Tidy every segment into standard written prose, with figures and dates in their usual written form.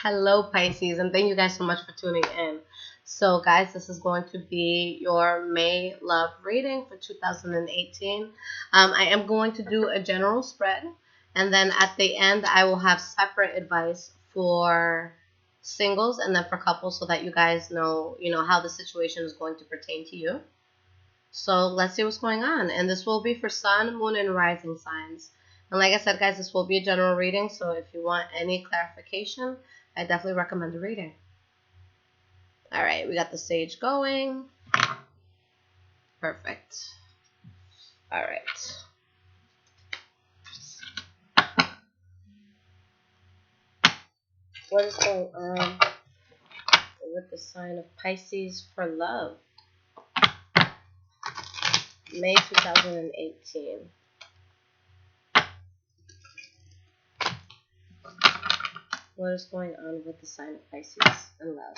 Hello, Pisces, and thank you guys so much for tuning in. So, guys, this is going to be your May love reading for 2018. I am going to do a general spread, and then at the end, I will have separate advice for singles and then for couples so that you guys know, how the situation is going to pertain to you. So, let's see what's going on. And this will be for Sun, Moon, and Rising signs. And like I said, guys, this will be a general reading, so if you want any clarification, I definitely recommend a reading. All right, we got the sage going. Perfect. All right. What is going on with the sign of Pisces for love? May 2018. What is going on with the sign of Pisces and love?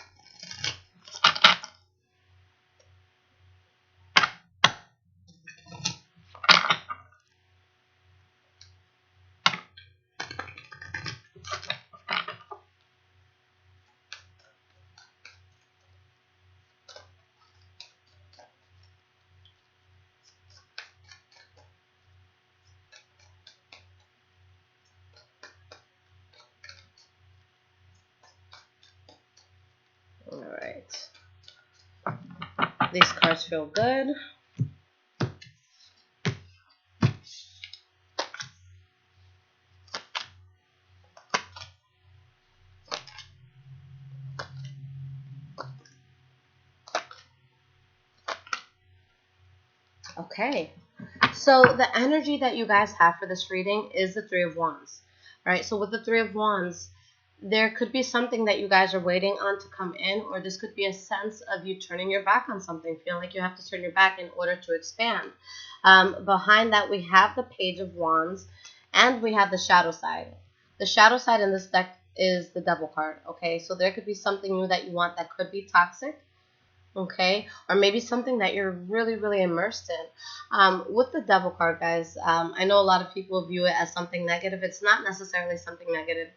All right. These cards feel good. Okay. So the energy that you guys have for this reading is the Three of Wands. All right. So with the Three of Wands, there could be something that you guys are waiting on to come in, or this could be a sense of you turning your back on something, feeling like you have to turn your back in order to expand. Behind that, we have the Page of Wands, and we have the shadow side. The shadow side in this deck is the Devil card, okay? So there could be something new that you want that could be toxic, okay? Or maybe something that you're really, really immersed in. With the Devil card, guys, I know a lot of people view it as something negative. It's not necessarily something negative.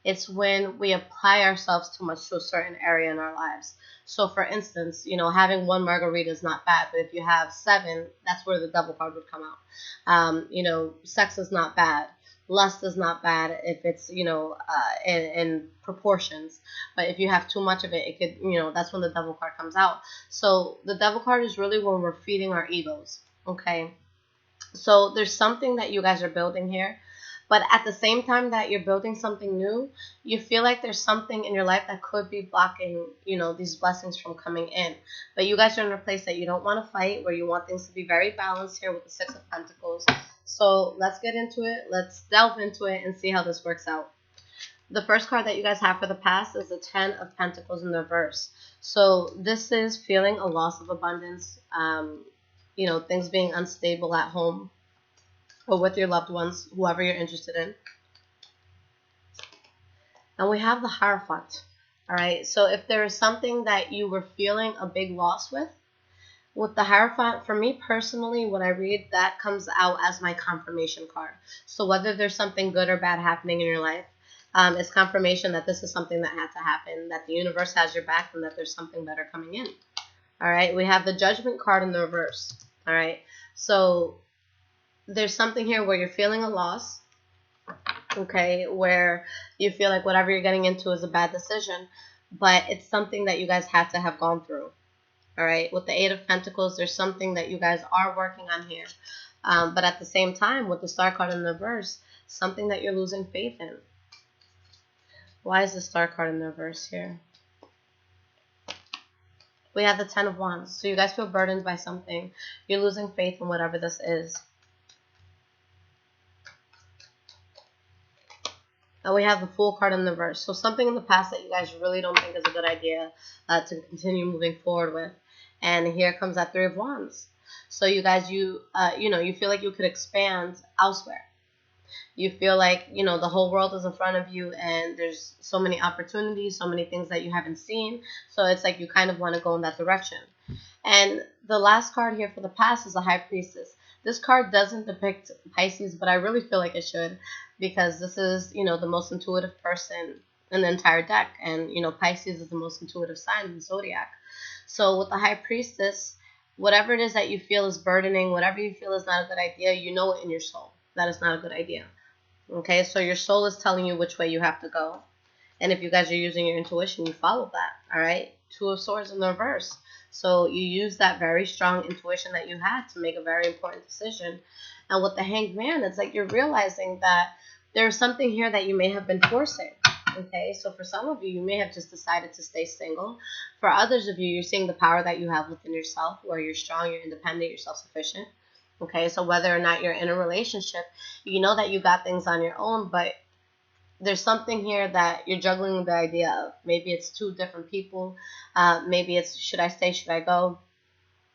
It's when we apply ourselves too much to a certain area in our lives. So, for instance, having one margarita is not bad, but if you have 7, that's where the Devil card would come out. Sex is not bad. Lust is not bad if it's, in proportions. But if you have too much of it, it could, that's when the Devil card comes out. So the Devil card is really when we're feeding our egos, okay? So there's something that you guys are building here. But at the same time that you're building something new, you feel like there's something in your life that could be blocking, these blessings from coming in. But you guys are in a place that you don't want to fight, where you want things to be very balanced here with the Six of Pentacles. So let's get into it. Let's delve into it and see how this works out. The first card that you guys have for the past is the Ten of Pentacles in the reverse. So this is feeling a loss of abundance, things being unstable at home, or with your loved ones, whoever you're interested in. And we have the Hierophant. All right, so if there is something that you were feeling a big loss with the Hierophant, for me personally, when I read, that comes out as my confirmation card. So whether there's something good or bad happening in your life, it's confirmation that this is something that had to happen, that the universe has your back, and that there's something better coming in. All right, we have the Judgment card in the reverse. All right, so there's something here where you're feeling a loss, okay, where you feel like whatever you're getting into is a bad decision, but it's something that you guys had to have gone through. All right, with the Eight of Pentacles, there's something that you guys are working on here. But at the same time, with the Star card in the reverse, something that you're losing faith in. Why is the Star card in the reverse here? We have the Ten of Wands. So you guys feel burdened by something. You're losing faith in whatever this is. And we have the Fool card in the reverse. So something in the past that you guys really don't think is a good idea to continue moving forward with. And here comes that Three of Wands. So you guys, you feel like you could expand elsewhere. You feel like, the whole world is in front of you and there's so many opportunities, so many things that you haven't seen. So it's like you kind of want to go in that direction. And the last card here for the past is the High Priestess. This card doesn't depict Pisces, but I really feel like it should, because this is, the most intuitive person in the entire deck. And, Pisces is the most intuitive sign in the zodiac. So with the High Priestess, whatever it is that you feel is burdening, whatever you feel is not a good idea, you know it in your soul. That is not a good idea. Okay, so your soul is telling you which way you have to go. And if you guys are using your intuition, you follow that, all right? Two of Swords in the reverse. So you use that very strong intuition that you had to make a very important decision. And with the Hanged Man, it's like you're realizing that there's something here that you may have been forcing. Okay, so for some of you, you may have just decided to stay single. For others of you, you're seeing the power that you have within yourself, where you're strong, you're independent, you're self-sufficient. Okay, so whether or not you're in a relationship, you know that you got things on your own, but there's something here that you're juggling the idea of. Maybe it's two different people. Maybe it's, should I stay, should I go?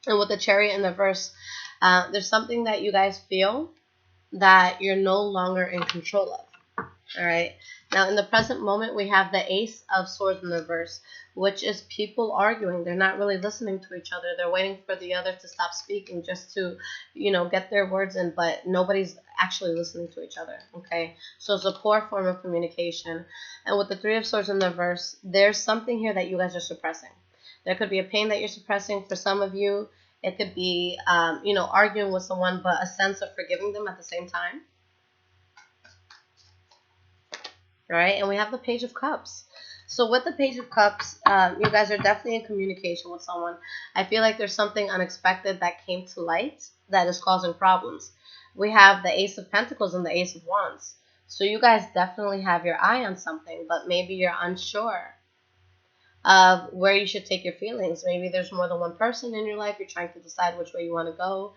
And with the Chariot in the verse, there's something that you guys feel that you're no longer in control of. All right. Now, in the present moment, we have the Ace of Swords in the reverse, which is people arguing. They're not really listening to each other. They're waiting for the other to stop speaking just to, get their words in, but nobody's actually listening to each other. Okay. So it's a poor form of communication. And with the Three of Swords in the reverse, there's something here that you guys are suppressing. There could be a pain that you're suppressing. For some of you, it could be, arguing with someone, but a sense of forgiving them at the same time. Right? And we have the Page of Cups. So with the Page of Cups, you guys are definitely in communication with someone. I feel like there's something unexpected that came to light that is causing problems. We have the Ace of Pentacles and the Ace of Wands. So you guys definitely have your eye on something, but maybe you're unsure of where you should take your feelings. Maybe there's more than one person in your life. You're trying to decide which way you want to go.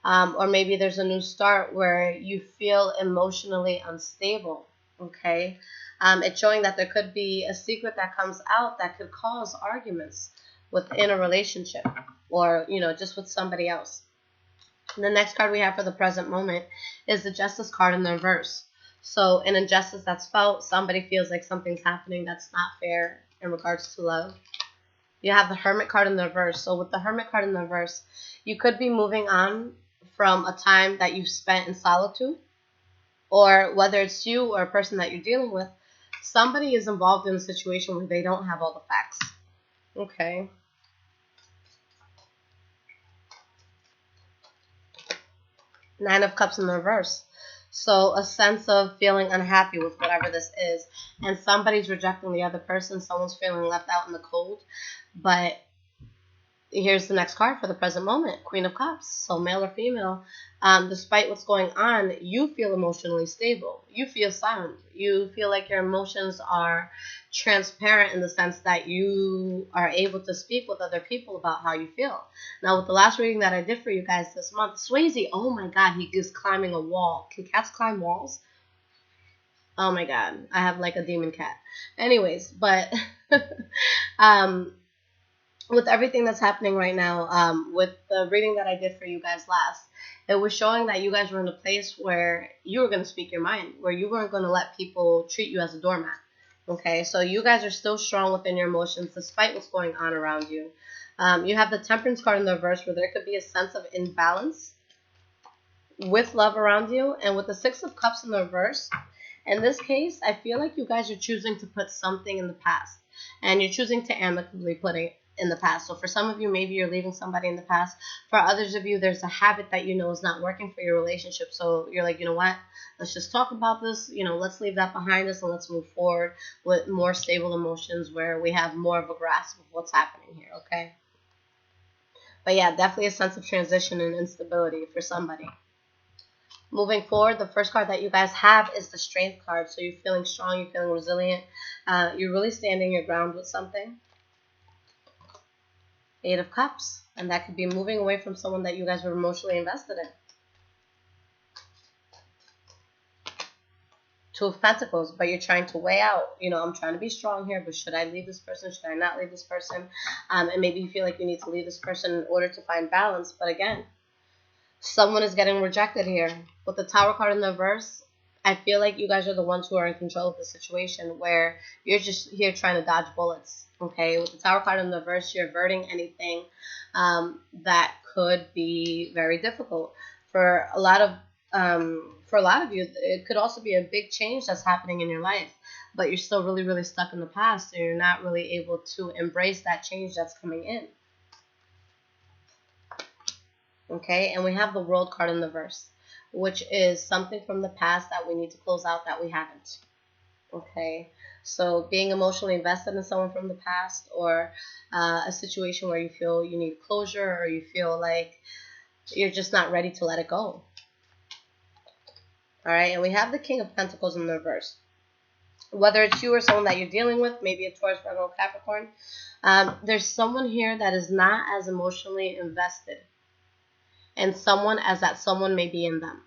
Or maybe there's a new start where you feel emotionally unstable. Okay. It's showing that there could be a secret that comes out that could cause arguments within a relationship or, just with somebody else. And the next card we have for the present moment is the Justice card in the reverse. So an injustice that's felt, somebody feels like something's happening that's not fair in regards to love. You have the Hermit card in the reverse. So with the Hermit card in the reverse, you could be moving on from a time that you've spent in solitude, or whether it's you or a person that you're dealing with, somebody is involved in a situation where they don't have all the facts. Okay. Nine of Cups in the reverse. So a sense of feeling unhappy with whatever this is. And somebody's rejecting the other person. Someone's feeling left out in the cold. But here's the next card for the present moment. Queen of Cups. So male or female, despite what's going on, you feel emotionally stable. You feel sound. You feel like your emotions are transparent in the sense that you are able to speak with other people about how you feel. Now, with the last reading that I did for you guys this month, Swayze, oh my God, he is climbing a wall. Can cats climb walls? Oh my God, I have like a demon cat. Anyways, but with everything that's happening right now, with the reading that I did for you guys last, it was showing that you guys were in a place where you were going to speak your mind, where you weren't going to let people treat you as a doormat. Okay, so you guys are still strong within your emotions despite what's going on around you. You have the Temperance card in the reverse, where there could be a sense of imbalance with love around you. And with the Six of Cups in the reverse, in this case, I feel like you guys are choosing to put something in the past, and you're choosing to amicably put it in the past. So for some of you, maybe you're leaving somebody in the past. For others of you, there's a habit that is not working for your relationship. So you're like, you know what? Let's just talk about this. Let's leave that behind us and let's move forward with more stable emotions where we have more of a grasp of what's happening here, okay? But yeah, definitely a sense of transition and instability for somebody. Moving forward, the first card that you guys have is the Strength card. So you're feeling strong, you're feeling resilient. You're really standing your ground with something. Eight of Cups. And that could be moving away from someone that you guys were emotionally invested in. Two of Pentacles, but you're trying to weigh out, I'm trying to be strong here, but should I leave this person? Should I not leave this person? And maybe you feel like you need to leave this person in order to find balance. But again, someone is getting rejected here. With the Tower card in the reverse, I feel like you guys are the ones who are in control of the situation, where you're just here trying to dodge bullets. Okay, with the Tower card in the reverse, you're averting anything that could be very difficult. For a lot of for a lot of you, it could also be a big change that's happening in your life, but you're still really, really stuck in the past, and you're not really able to embrace that change that's coming in. Okay, and we have the World card in the verse, which is something from the past that we need to close out that we haven't. Okay, so being emotionally invested in someone from the past, or a situation where you feel you need closure, or you feel like you're just not ready to let it go. All right, and we have the King of Pentacles in the reverse. Whether it's you or someone that you're dealing with, maybe a Taurus, Virgo, Capricorn, there's someone here that is not as emotionally invested in someone as that someone may be in them.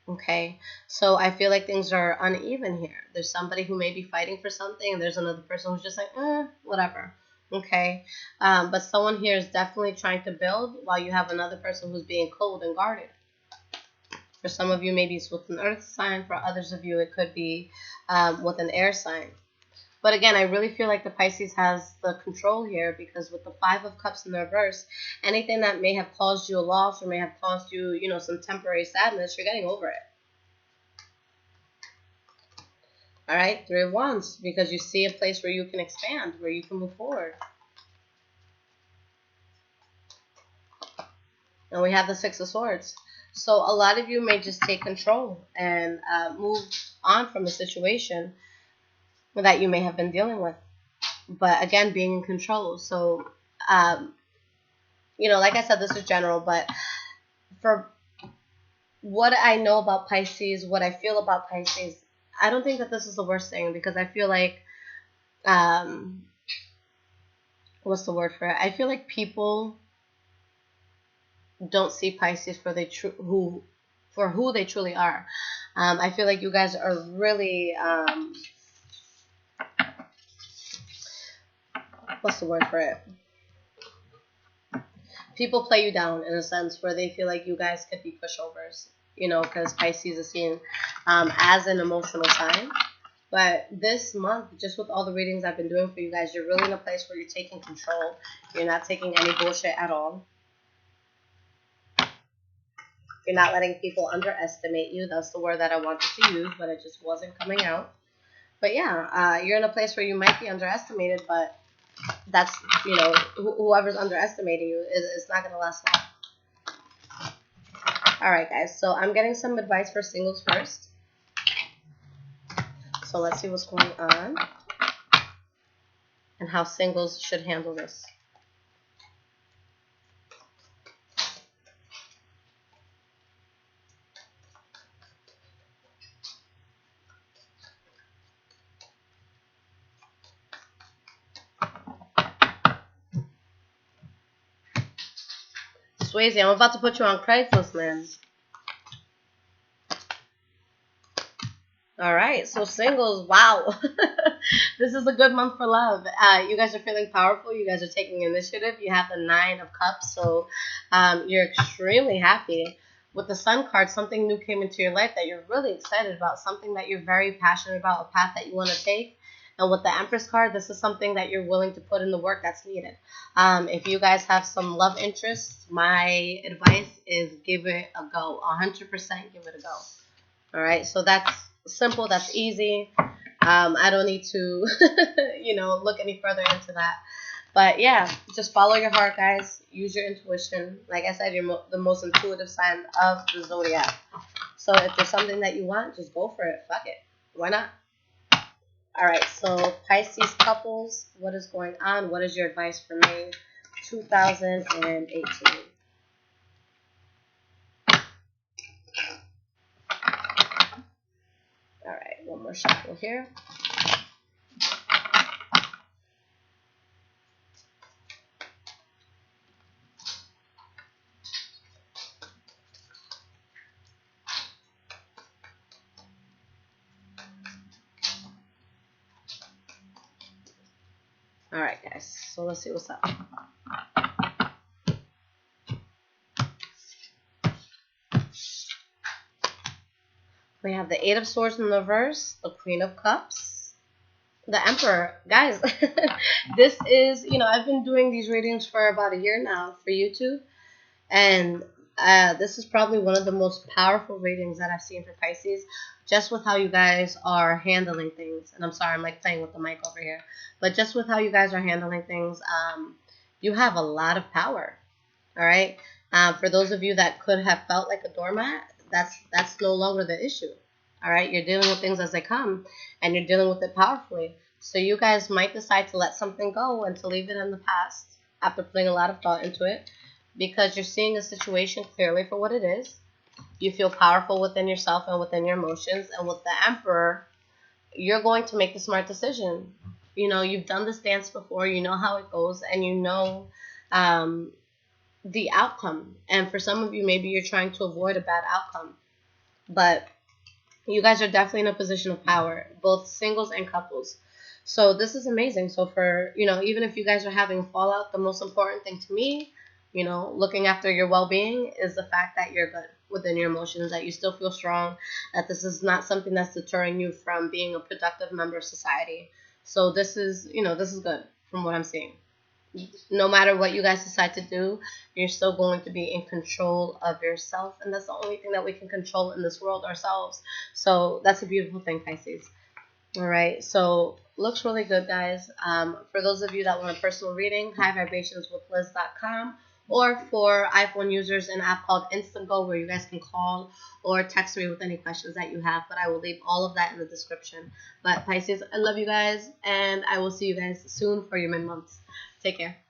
Okay, so I feel like things are uneven here. There's somebody who may be fighting for something, and there's another person who's just like, whatever. Okay, but someone here is definitely trying to build, while you have another person who's being cold and guarded. For some of you, maybe it's with an earth sign. For others of you, it could be with an air sign. But again, I really feel like the Pisces has the control here, because with the Five of Cups in the reverse, anything that may have caused you a loss or may have caused you, some temporary sadness, you're getting over it. All right, Three of Wands, because you see a place where you can expand, where you can move forward. And we have the Six of Swords. So a lot of you may just take control and move on from the situation that you may have been dealing with. But again, being in control. So, like I said, this is general, but for what I know about Pisces, what I feel about Pisces, I don't think that this is the worst thing, because I feel like, what's the word for it? I feel like people don't see Pisces for who they truly are. I feel like you guys are really, what's the word for it? People play you down in a sense where they feel like you guys could be pushovers, because Pisces is seen as an emotional sign. But this month, just with all the readings I've been doing for you guys, you're really in a place where you're taking control. You're not taking any bullshit at all. You're not letting people underestimate you. That's the word that I wanted to use, but it just wasn't coming out. But yeah, you're in a place where you might be underestimated, but that's, whoever's underestimating you is not going to last long. All right, guys. So I'm getting some advice for singles first. So let's see what's going on and how singles should handle this. Swayze, I'm about to put you on Craigslist, man. All right, so singles, wow. This is a good month for love. You guys are feeling powerful. You guys are taking initiative. You have the Nine of Cups, so you're extremely happy. With the Sun card, something new came into your life that you're really excited about, something that you're very passionate about, a path that you want to take. And with the Empress card, this is something that you're willing to put in the work that's needed. If you guys have some love interests, my advice is give it a go. 100% give it a go. All right, so that's simple. That's easy. I don't need to, look any further into that. But yeah, just follow your heart, guys. Use your intuition. Like I said, you're the most intuitive sign of the zodiac. So if there's something that you want, just go for it. Fuck it. Why not? All right, so Pisces couples, what is going on? What is your advice for May 2018? All right, one more shuffle here. All right, guys, so let's see what's up. We have the Eight of Swords in the reverse, the Queen of Cups, the Emperor. Guys, this is, I've been doing these readings for about a year now for YouTube, and This is probably one of the most powerful readings that I've seen for Pisces, just with how you guys are handling things. And I'm sorry, I'm like playing with the mic over here, but just with how you guys are handling things, you have a lot of power. All right. For those of you that could have felt like a doormat, that's no longer the issue. All right. You're dealing with things as they come, and you're dealing with it powerfully. So you guys might decide to let something go and to leave it in the past after putting a lot of thought into it, because you're seeing a situation clearly for what it is. You feel powerful within yourself and within your emotions. And with the Emperor, you're going to make the smart decision. You know, you've done this dance before. You know how it goes, and you know the outcome. And for some of you, maybe you're trying to avoid a bad outcome. But you guys are definitely in a position of power, both singles and couples. So this is amazing. So for, even if you guys are having a fallout, the most important thing to me, looking after your well-being, is the fact that you're good within your emotions, that you still feel strong, that this is not something that's deterring you from being a productive member of society. So this is good from what I'm seeing. No matter what you guys decide to do, you're still going to be in control of yourself. And that's the only thing that we can control in this world, ourselves. So that's a beautiful thing, Pisces. All right, so looks really good, guys. For those of you that want a personal reading, highvibrationswithliz.com, or for iPhone users, an app called InstantGo, where you guys can call or text me with any questions that you have. But I will leave all of that in the description. But Pisces, I love you guys, and I will see you guys soon for your mid-months. Take care.